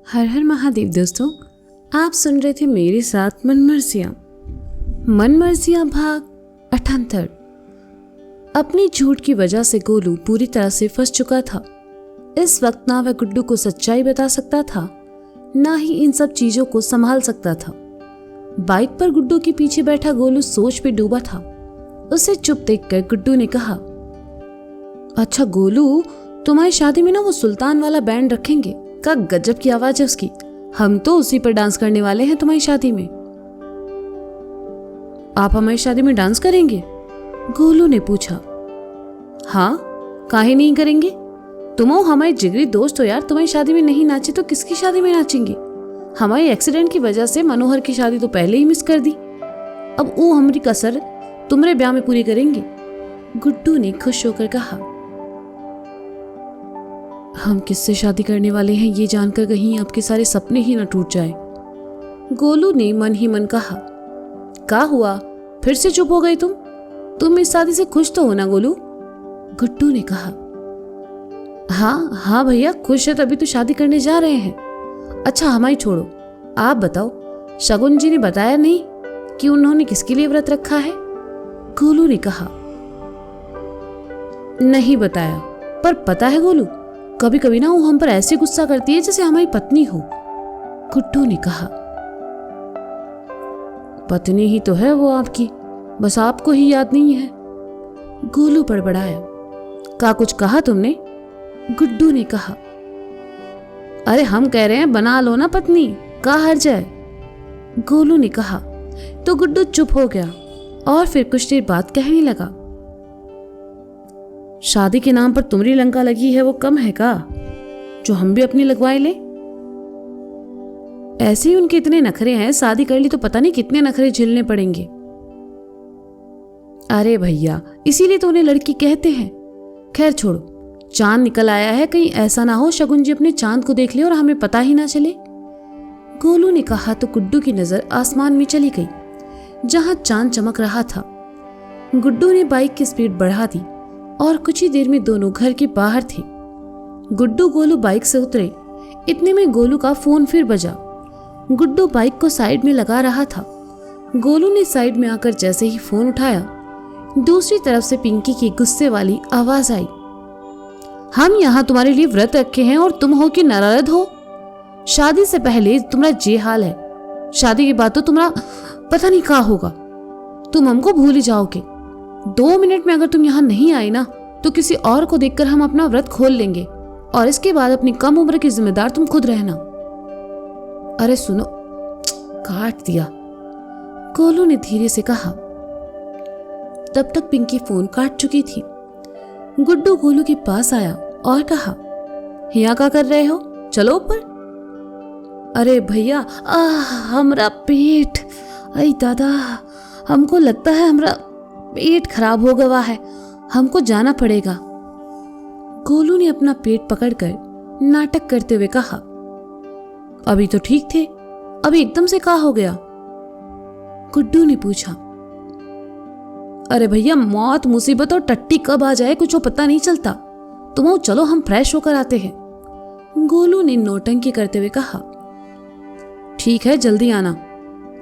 हर हर महादेव दोस्तों, आप सुन रहे थे मेरे साथ मनमर्जियाँ भाग 78। अपनी झूठ की वजह से गोलू पूरी तरह से फंस चुका था। इस वक्त ना वह गुड्डू को सच्चाई बता सकता था, ना ही इन सब चीजों को संभाल सकता था। बाइक पर गुड्डू के पीछे बैठा गोलू सोच में डूबा था। उसे चुप देखकर गुड्डू ने कहा, अच्छा गोलू, तुम्हारी शादी में ना वो सुल्तान वाला बैंड रखेंगे। का गजब की आवाज है उसकी। हम तो उसी पर डांस करने वाले हैं तुम्हारी शादी में। आप हमारी शादी में डांस करेंगे? गोलू ने पूछा। हाँ, काहे नहीं करेंगे? तुम हो हमारे जिगरी दोस्त हो यार। तुम्हारी शादी में नहीं नाचे तो किसकी शादी में नाचेंगे? हमारे एक्सीडेंट की वजह से मनोहर की शादी तो पहले ही मिस कर दी। अब वो हमारी कसर तुम्हारे ब्याह में पूरी करेंगे। गुड्डू ने खुश होकर कहा। हम किससे शादी करने वाले हैं ये जानकर कहीं आपके सारे सपने ही न टूट जाए। गोलू ने मन ही मन कहा। क्या हुआ, फिर से चुप हो गए तुम इस शादी से खुश तो हो ना गोलू? गुड्डू ने कहा। हाँ भैया, खुश है तभी तो शादी करने जा रहे हैं। अच्छा हमारी छोड़ो, आप बताओ, शगुन जी ने बताया नहीं कि उन्होंने किसके लिए व्रत रखा है? गोलू ने कहा। नहीं बताया, पर पता है गोलू, कभी कभी ना वो हम पर ऐसे गुस्सा करती है जैसे हमारी पत्नी हो। गुड्डू ने कहा। पत्नी ही तो है वो आपकी, बस आपको ही याद नहीं है। गोलू बड़बड़ाया। का कुछ कहा तुमने? गुड्डू ने कहा। अरे हम कह रहे हैं बना लो ना पत्नी, का हर्ज है? गोलू ने कहा। तो गुड्डू चुप हो गया और फिर कुछ देर बाद कहने लगा। शादी के नाम पर तुम्हारी लंका लगी है वो कम है का, जो हम भी अपनी लगवाए ले? ऐसे ही उनके इतने नखरे हैं, शादी कर ली तो पता नहीं कितने नखरे झेलने पड़ेंगे। अरे भैया, इसीलिए तो उन्हें लड़की कहते हैं। खैर छोड़ो, चांद निकल आया है, कहीं ऐसा ना हो शगुन जी अपने चांद को देख ले और हमें पता ही ना चले। गोलू ने कहा तो गुड्डू की नजर आसमान में चली गई जहां चांद चमक रहा था। गुड्डू ने बाइक की स्पीड बढ़ा दी और कुछ ही देर में दोनों घर के बाहर थे। गुड्डू गोलू बाइक से उतरे, इतने में गोलू का फोन फिर बजा। गुड्डू बाइक को साइड में लगा रहा था। गोलू ने साइड में आकर जैसे ही फोन उठाया, दूसरी तरफ से पिंकी की गुस्से वाली आवाज आई। हम यहाँ तुम्हारे लिए व्रत रखे हैं और तुम हो कि नाराज हो? शादी से पहले तुम्हारा जे हाल है, शादी के बाद तो तुम्हारा पता नहीं क्या होगा। तुम हमको भूल ही जाओगे। 2 मिनट में अगर तुम यहाँ नहीं आए ना तो किसी और को देखकर हम अपना व्रत खोल लेंगे और इसके बाद अपनी कम उम्र की जिम्मेदार तुम खुद रहना। अरे सुनो, काट दिया, गोलू ने धीरे से कहा। तब तक पिंकी फोन काट चुकी थी। गुड्डू गोलू के पास आया और कहा, यहाँ क्या कर रहे हो, चलो ऊपर। अरे भैया, हमरा पेट, अरे दादा, हमको लगता है हमरा पेट खराब हो गया है, हमको जाना पड़ेगा। गोलू ने अपना पेट पकड़कर नाटक करते हुए कहा। अभी तो ठीक थे, अभी एकदम से क्या हो गया? गुड्डू ने पूछा। अरे भैया, मौत मुसीबत और टट्टी कब आ जाए कुछ पता नहीं चलता। तुम आओ, चलो हम फ्रेश होकर आते हैं। गोलू ने नौटंकी करते हुए कहा। ठीक है, जल्दी आना,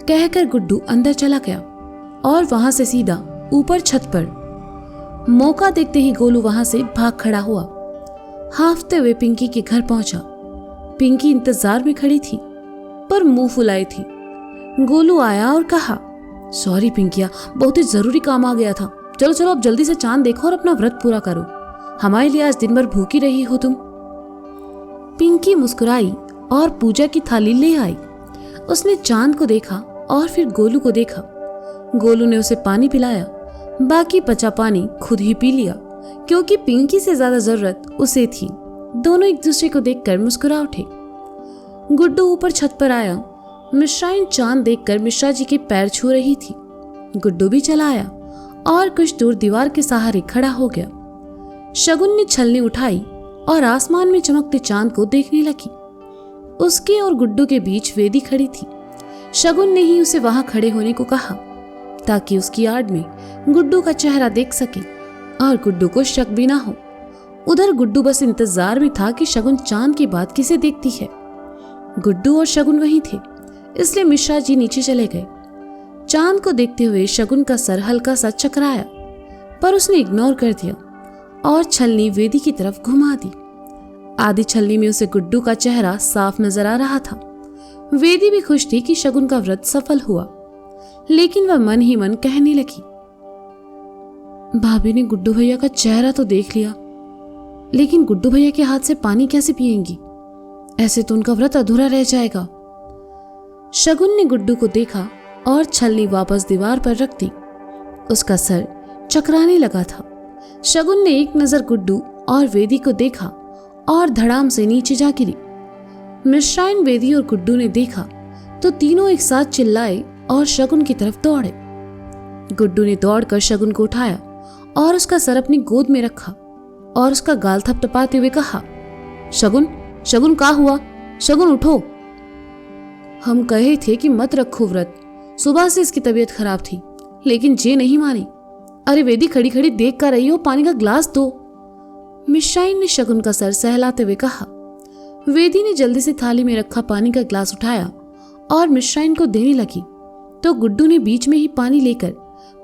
कहकर गुड्डू अंदर चला गया और वहां से सीधा ऊपर छत पर। मौका देखते ही गोलू वहां से भाग खड़ा हुआ। हांफते हुए पिंकी के घर पहुंचा। पिंकी इंतजार में खड़ी थी पर मुंह फुलाई थी। गोलू आया और कहा, सॉरी पिंकिया, बहुत ही जरूरी काम आ गया था। चलो चलो अब जल्दी से चांद देखो और अपना व्रत पूरा करो। हमारे लिए आज दिन भर भूखी रही हो तुम। पिंकी मुस्कुराई और पूजा की थाली ले आई। उसने चांद को देखा और फिर गोलू को देखा। गोलू ने उसे पानी पिलाया, बाकी बचा पानी खुद ही पी लिया क्योंकि पिंकी से ज्यादा जरूरत उसे थी। दोनों एक दूसरे को देखकर मुस्कुरा उठे। गुड्डू ऊपर छत पर आया। मिश्राइन चांद देखकर मिश्रा जी के पैर छू रही थी। गुड्डू भी चला आया और कुछ दूर दीवार के सहारे खड़ा हो गया। शगुन ने छलनी उठाई और आसमान में चमकते चांद को देखने लगी। उसके और गुड्डू के बीच वेदी खड़ी थी। शगुन ने ही उसे वहां खड़े होने को कहा ताकि उसकी आड़ में गुड्डू का चेहरा देख सके और गुड्डू को शक भी ना हो। उधर गुड्डू बस इंतजार में था कि शगुन चांद की बात किसे देखती है। गुड्डू और शगुन वहीं थे, इसलिए मिश्रा जी नीचे चले गए। चांद को देखते हुए शगुन का सर हल्का सा चकराया, पर उसने इग्नोर कर दिया और छलनी वेदी की तरफ घुमा दी। आधी छलनी में उसे गुड्डू का चेहरा साफ नजर आ रहा था। वेदी भी खुश थी कि शगुन का व्रत सफल हुआ, लेकिन वह मन ही मन कहने लगी, भाभी ने गुड्डू भैया का चेहरा तो देख लिया, लेकिन गुड्डू भैया के हाथ से पानी कैसे पिएंगी? ऐसे तो उनका व्रत अधूरा रह जाएगा। शगुन ने गुड्डू को देखा और छलनी वापस दीवार पर रख दी। उसका सर चकराने लगा था। शगुन ने एक नजर गुड्डू और वेदी को देखा और धड़ाम से नीचे जा गिरी। मिश्राइन, वेदी और गुड्डू ने देखा तो तीनों एक साथ चिल्लाए और शगुन की तरफ दौड़े। गुड्डू ने दौड़कर शगुन को उठाया और उसका सर अपनी गोद में रखा और उसका गाल थपथपाते हुए कहा, शगुन, शगुन क्या हुआ? शगुन उठो। हम कहे थे कि मत रखो व्रत, सुबह से इसकी तबीयत खराब थी, लेकिन जे नहीं मानी। अरे वेदी, खड़ी खड़ी देख कर रही हो, पानी का ग्लास दो। मिश्राइन ने शगुन का सर सहलाते हुए कहा। वेदी ने जल्दी से थाली में रखा पानी का ग्लास उठाया और मिश्राइन को देने लगी, तो गुड्डू ने बीच में ही पानी लेकर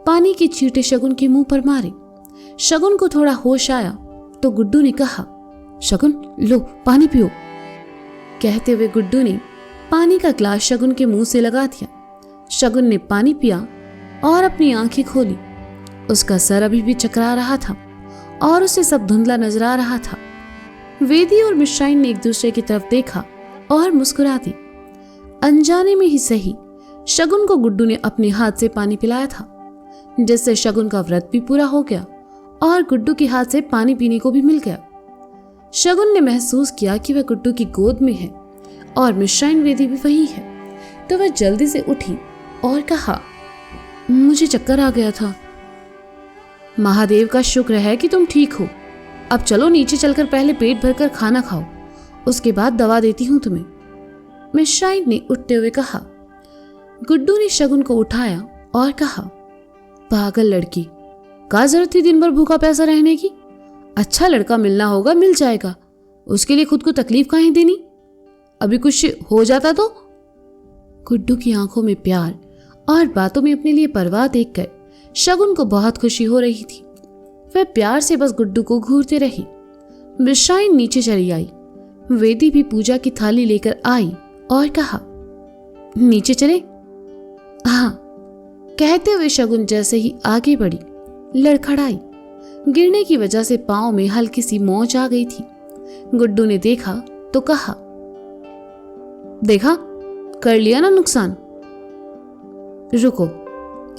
पानी के छींटे शगुन के मुंह पर मारे। शगुन को थोड़ा होश आया तो गुड्डू ने कहा, शगुन लो पानी पियो। कहते हुए गुड्डू ने पानी का ग्लास शगुन के मुंह से लगा दिया। शगुन ने पानी पिया और अपनी आंखें खोली। उसका सर अभी भी चकरा रहा था और उसे सब धुंधला नजर आ रहा था। वेदी और मिश्राइन ने एक दूसरे की तरफ देखा और मुस्कुरा दी। अनजाने में ही सही, शगुन को गुड्डू ने अपने हाथ से पानी पिलाया था, जिससे शगुन का व्रत भी पूरा हो गया और गुड्डू के हाथ से पानी पीने को भी मिल गया। शगुन ने महसूस किया कि वह गुड्डू की गोद में है और मिश्राइन, वेदी भी वही है, तो वह जल्दी से उठी और कहा, मुझे चक्कर आ गया था। महादेव का शुक्र है कि तुम ठीक हो। अब चलो नीचे चलकर पहले पेट भरकर खाना खाओ, उसके बाद दवा देती हूं तुम्हें, मिश्राइन ने उठते हुए कहा। गुड्डू ने शगुन को उठाया और कहा, पागल लड़की, क्या जरूरत थी दिन भर भूखा प्यासा रहने की? अच्छा लड़का मिलना होगा, मिल जाएगा, उसके लिए खुद को तकलीफ काहे देनी? अभी कुछ हो जाता तो? गुड्डू की आंखों में प्यार और बातों में अपने लिए परवाह देखकर शगुन को बहुत खुशी हो रही थी। वह प्यार से बस गुड्डू को घूरते रही। मिश्राइन नीचे चली आई। वेदी भी पूजा की थाली लेकर आई और कहा, नीचे चले? हाँ, कहते हुए शगुन जैसे ही आगे बढ़ी, लड़खड़ाई। गिरने की वजह से पांव में हल्की सी मोच आ गई थी। गुड्डू ने देखा तो कहा, देखा, कर लिया ना नुकसान। रुको,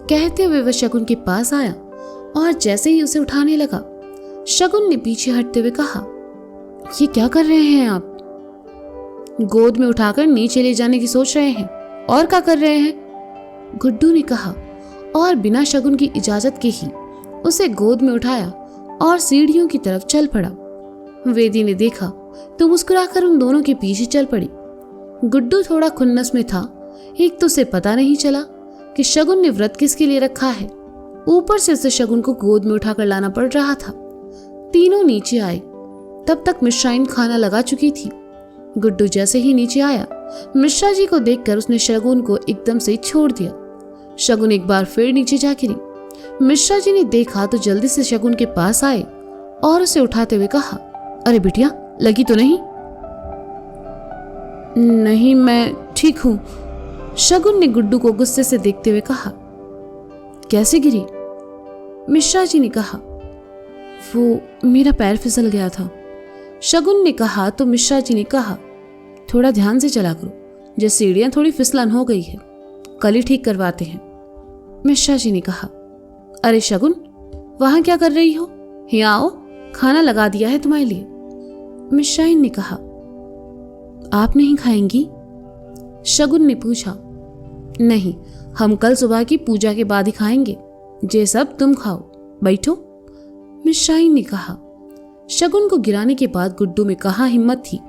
कहते हुए वह शगुन के पास आया और जैसे ही उसे उठाने लगा, शगुन ने पीछे हटते हुए कहा, ये क्या कर रहे हैं आप? गोद में उठाकर नीचे ले जाने की सोच रहे हैं, और क्या कर रहे हैं? गुड्डू ने कहा और बिना शगुन की इजाजत के ही उसे गोद में उठाया और सीढ़ियों की तरफ चल पड़ा। वेदी ने देखा तो मुस्कुराकर उन दोनों के पीछे चल पड़ी। गुड्डू थोड़ा खुन्नस में था। एक तो उसे पता नहीं चला कि शगुन ने व्रत किसके लिए रखा है, ऊपर से उसे शगुन को गोद में उठाकर लाना पड़ रहा था। तीनों नीचे आए, तब तक मिश्राइन खाना लगा चुकी थी। गुड्डू जैसे ही नीचे आया, मिश्रा जी को देखकर उसने शगुन को एकदम से छोड़ दिया। शगुन एक बार फिर नीचे जा गिरी। मिश्रा जी ने देखा तो जल्दी से शगुन के पास आए और उसे उठाते हुए कहा, अरे बिटिया, लगी तो नहीं? नहीं, मैं ठीक हूं, शगुन ने गुड्डू को गुस्से से देखते हुए कहा। कैसे गिरी? मिश्रा जी ने कहा, वो मेरा पैर फिसल गया था। शगुन ने कहा तो मिश्रा जी ने कहा, थोड़ा ध्यान से चला करो, जैसे सीढ़ियां थोड़ी फिसलन हो गई है, कल ही ठीक करवाते हैं। मिश्रा जी ने कहा, अरे शगुन, वहां क्या कर रही हो? यहाँ आओ, खाना लगा दिया है तुम्हारे लिए। मिश्राइन ने कहा, आप नहीं खाएंगी? शगुन ने पूछा। नहीं, हम कल सुबह की पूजा के बाद ही खाएंगे, जे सब तुम खाओ, बैठो, मिश्राइन ने कहा। शगुन को गिराने के बाद गुड्डू में कहाँ हिम्मत थी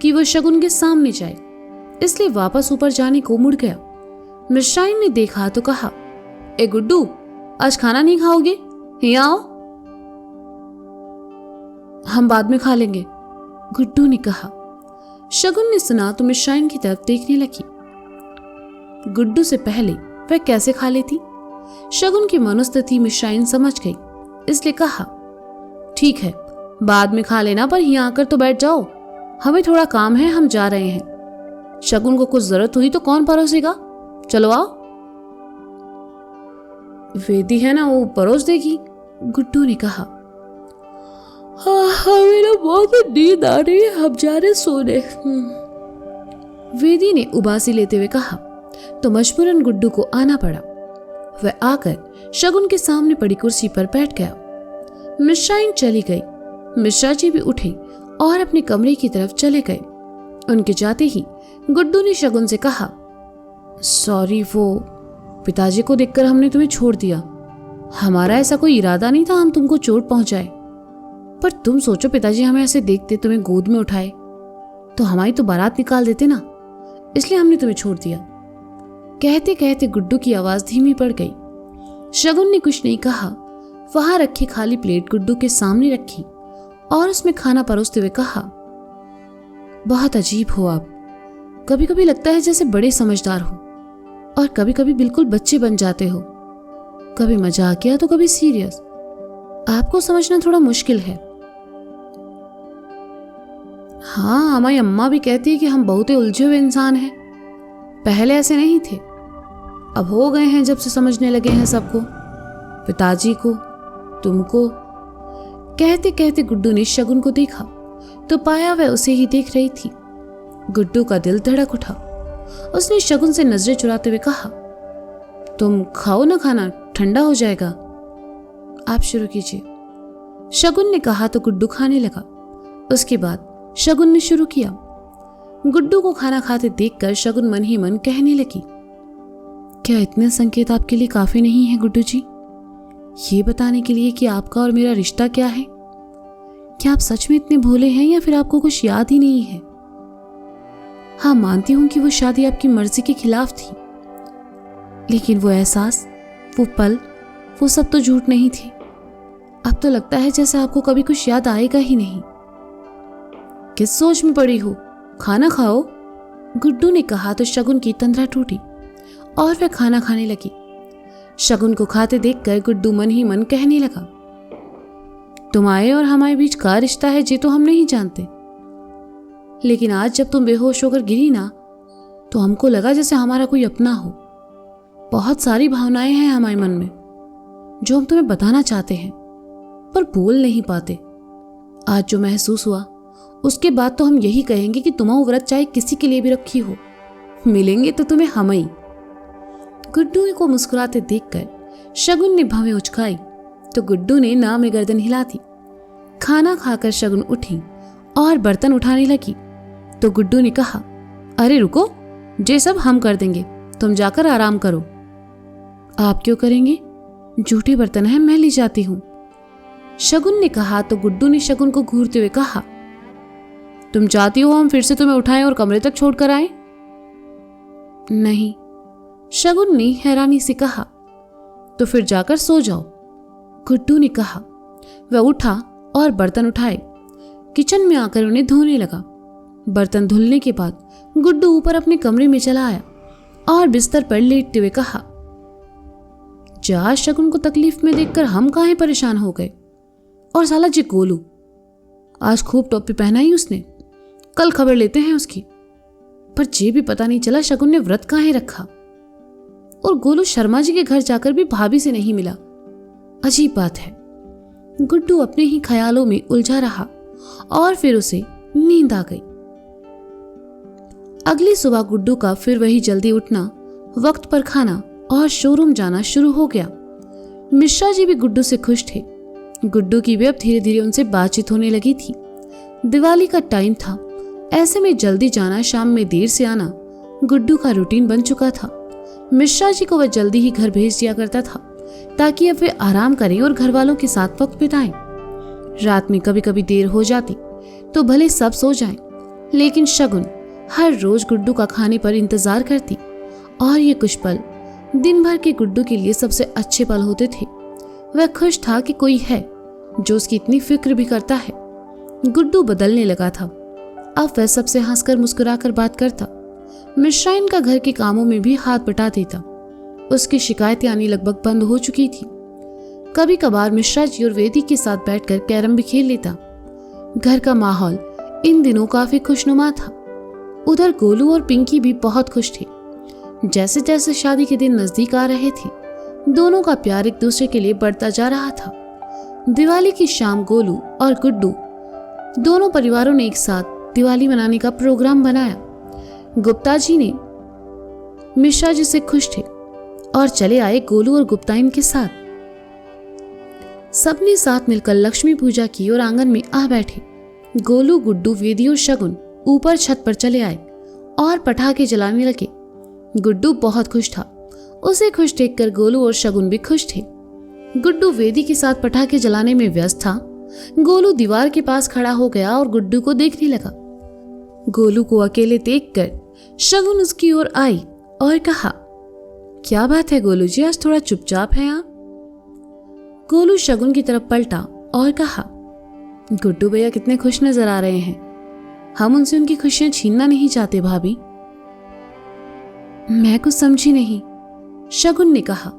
कि वह शगुन के सामने जाए, इसलिए वापस ऊपर जाने को मुड़ गया। मिश्राइन ने देखा तो कहा, ए गुड्डू, आज खाना नहीं खाओगे? यहाँ आओ, हम बाद में खा लेंगे, गुड्डू ने कहा। शगुन ने सुना तो मिश्राइन की तरफ देखने लगी। गुड्डू से पहले वह कैसे खा लेती? शगुन की मनोस्थिति मिश्राइन समझ गई, इसलिए कहा, ठीक है, बाद में खा लेना, पर यहाँ आकर तो बैठ जाओ, हमें थोड़ा काम है, हम जा रहे हैं। शगुन को कुछ जरूरत हुई तो कौन परोसेगा? चलो आओ। वेदी है ना, वो परोस देगी, गुड्डू ने कहा। हाँ, मेरा बहुत नींद आ रही है, हम जा रहे सोने। वेदी ने उबासी लेते हुए कहा तो मजबूरन गुड्डू को आना पड़ा। वह आकर शगुन के सामने पड़ी कुर्सी पर बैठ गया। मिश्राइन चली गई। मिश्रा जी भी उठे और अपने कमरे की तरफ चले गए। उनके जाते ही गुड्डू ने शगुन से कहा, सॉरी, वो पिताजी को देखकर हमने तुम्हें छोड़ दिया। हमारा ऐसा कोई इरादा नहीं था हम तुमको चोट पहुंचाए, पर तुम सोचो पिताजी हमें ऐसे देखते, तुम्हें गोद में उठाए तो हमारी तो बारात निकाल देते ना, इसलिए हमने तुम्हें छोड़ दिया। कहते कहते गुड्डू की आवाज धीमी पड़ गई। शगुन ने कुछ नहीं कहा। वहां रखी खाली प्लेट गुड्डू के सामने रखी और उसमें खाना परोसते हुए कहा, बहुत अजीब हो आप। कभी कभी लगता है जैसे बड़े समझदार हो और कभी कभी बिल्कुल बच्चे बन जाते हो। कभी मजाकिया तो कभी सीरियस। आपको समझना थोड़ा मुश्किल है। हाँ, हमारी अम्मा भी कहती है कि हम बहुत ही उलझे हुए इंसान हैं। पहले ऐसे नहीं थे, अब हो गए हैं जब से समझने लगे हैं सबको, पिताजी को, तुमको। कहते कहते गुड्डू ने शगुन को देखा तो पाया वह उसे ही देख रही थी। गुड्डू का दिल धड़क उठा। उसने शगुन से नजरें चुराते हुए कहा, तुम खाओ ना खाना, ठंडा हो जाएगा। आप शुरू कीजिए। शगुन ने कहा तो गुड्डू खाने लगा। उसके बाद शगुन ने शुरू किया। गुड्डू को खाना खाते देखकर शगुन मन ही मन कहने लगी, क्या इतने संकेत आपके लिए काफी नहीं है गुड्डू जी, ये बताने के लिए कि आपका और मेरा रिश्ता क्या है? क्या आप सच में इतने भोले हैं या फिर आपको कुछ याद ही नहीं है? हाँ, मानती हूं कि वो शादी आपकी मर्जी के खिलाफ थी, लेकिन वो एहसास, वो पल, वो सब तो झूठ नहीं थे। अब तो लगता है जैसे आपको कभी कुछ याद आएगा ही नहीं। किस सोच में पड़ी हो, खाना खाओ, गुड्डू ने कहा तो शगुन की तंद्रा टूटी और वह खाना खाने लगी। शगुन को खाते देखकर गुड्डू मन ही मन कहने लगा, तुम्हारे और हमारे बीच का रिश्ता है ये तो हम नहीं जानते, लेकिन आज जब तुम बेहोश होकर गिरी ना तो हमको लगा जैसे हमारा कोई अपना हो। बहुत सारी भावनाएं हैं हमारे मन में जो हम तुम्हें बताना चाहते हैं पर बोल नहीं पाते। आज जो महसूस हुआ उसके बाद तो हम यही कहेंगे कि तुम्हारा व्रत चाहे किसी के लिए भी रखी हो, मिलेंगे तो तुम्हें हम ही। गुड्डू को मुस्कुराते देखकर शगुन ने भवें उचकाई तो गुड्डू ने ना में गर्दन हिला दी। खाना खाकर शगुन उठी और बर्तन उठाने लगी तो गुड्डू ने कहा, अरे रुको, ये सब हम कर देंगे, तुम जाकर आराम करो। आप क्यों करेंगे? झूठे बर्तन हैं, मैं ले जाती हूं, शगुन ने कहा तो गुड्डू ने शगुन को घूरते हुए कहा, तुम चाहती हो हम फिर से तुम्हें उठाएं और कमरे तक छोड़ कर आए? नहीं, शगुन ने हैरानी से कहा, तो फिर जाकर सो जाओ, गुड्डू ने कहा। वह उठा और बर्तन उठाए, किचन में आकर उन्हें धोने लगा। बर्तन धुलने के बाद गुड्डू ऊपर अपने कमरे में चला आया और बिस्तर पर लेटते हुए कहा, जा, शगुन को तकलीफ में देखकर हम काहे परेशान हो गए। और साला जी गोलू, आज खूब टोपी पहनाई उसने, कल खबर लेते हैं उसकी। पर ये भी पता नहीं चला शगुन ने व्रत काहे रखा। और गोलू शर्मा जी के घर जाकर भी भाभी से नहीं मिला। अजीब बात है। गुड्डू अपने ही ख्यालों में उलझा रहा और फिर उसे नींद आ गई। अगली सुबह गुड्डू का फिर वही जल्दी उठना, वक्त पर खाना और शोरूम जाना शुरू हो गया। मिश्रा जी भी गुड्डू से खुश थे। गुड्डू की भी अब धीरे धीरे उनसे बातचीत होने लगी थी। दिवाली का टाइम था, ऐसे में जल्दी जाना, शाम में देर से आना गुड्डू का रूटीन बन चुका था। मिश्रा जी को वह जल्दी ही घर भेज दिया करता था ताकि अब वे आराम करें और घर वालों के साथ वक्त बिताएं। रात में कभी कभी देर हो जाती तो भले सब सो जाएं, लेकिन शगुन हर रोज गुड्डू का खाने पर इंतजार करती और ये कुछ पल दिन भर के गुड्डू के लिए सबसे अच्छे पल होते थे। वह खुश था कि कोई है जो उसकी इतनी फिक्र भी करता है। गुड्डू बदलने लगा था अब वह सबसे हंसकर मुस्कुराकर बात करता। मिश्राइन का घर के कामों में भी हाथ बटा देता। उसकी शिकायतें आनी लगभग बंद हो चुकी थी। कभी कभार मिश्रा जी और वेदी के साथ बैठकर कैरम भी खेल लेता। घर का माहौल इन दिनों काफी खुशनुमा था। उधर गोलू और पिंकी भी बहुत खुश थे। जैसे जैसे शादी के दिन नजदीक आ रहे थे, दोनों का प्यार एक दूसरे के लिए बढ़ता जा रहा था। दिवाली की शाम गोलू और गुड्डू दोनों परिवारों ने एक साथ दिवाली मनाने का प्रोग्राम बनाया। गुप्ता जी ने मिश्रा जी से खुश थे और चले आए गोलू और गुप्ताइन के साथ। सबने साथ मिलकर लक्ष्मी पूजा की और आंगन में आ बैठे। गोलू, गुड्डू, वेदी और शगुन ऊपर छत पर चले आए और पटाखे जलाने लगे। गुड्डू बहुत खुश था। उसे खुश देखकर गोलू और शगुन भी खुश थे। गुड्डू वेदी के साथ पटाखे जलाने में व्यस्त था। गोलू दीवार के पास खड़ा हो गया और गुड्डू को देखने लगा। गोलू को अकेले देखकर शगुन उसकी ओर आई और कहा, क्या बात है गोलू जी, आज थोड़ा चुपचाप है आप? गोलू शगुन की तरफ पलटा और कहा, गुड्डू भैया कितने खुश नजर आ रहे हैं। हम उनसे उनकी खुशियां छीनना नहीं चाहते भाभी। मैं कुछ समझी नहीं, शगुन ने कहा।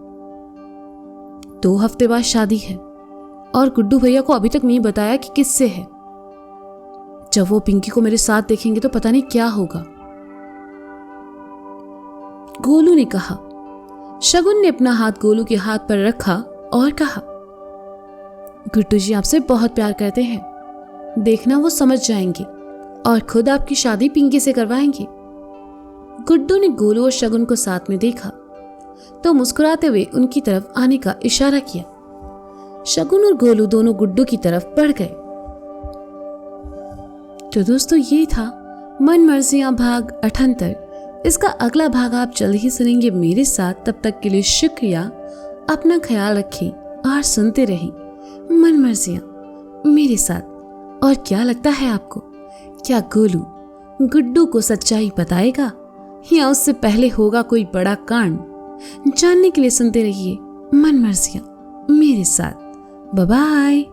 2 हफ्ते बाद शादी है और गुड्डू भैया को अभी तक नहीं बताया कि किससे है। जब वो पिंकी को मेरे साथ देखेंगे तो पता नहीं क्या होगा, गोलू ने कहा। शगुन ने अपना हाथ गोलू के हाथ पर रखा और कहा, गुड्डू जी आपसे बहुत प्यार करते हैं, देखना वो समझ जाएंगे और खुद आपकी शादी पिंकी से करवाएंगे। गुड्डू ने गोलू और शगुन को साथ में देखा तो मुस्कुराते हुए उनकी तरफ आने का इशारा किया। शगुन और गोलू दोनों गुड्डू की तरफ बढ़ गए। तो दोस्तों ये था मन मर्जियां भाग 78। इसका अगला भाग आप जल्द ही सुनेंगे मेरे साथ। तब तक के लिए शुक्रिया। अपना ख्याल रखें और सुनते रहें मन मर्जियां मेरे साथ। और क्या लगता है आपको, क्या गोलू गुड्डू को सच्चाई बताएगा या उससे पहले होगा कोई बड़ा कांड? जानने के लिए सुनते रहिए मन मर्जियां मेरे साथ। Bye bye.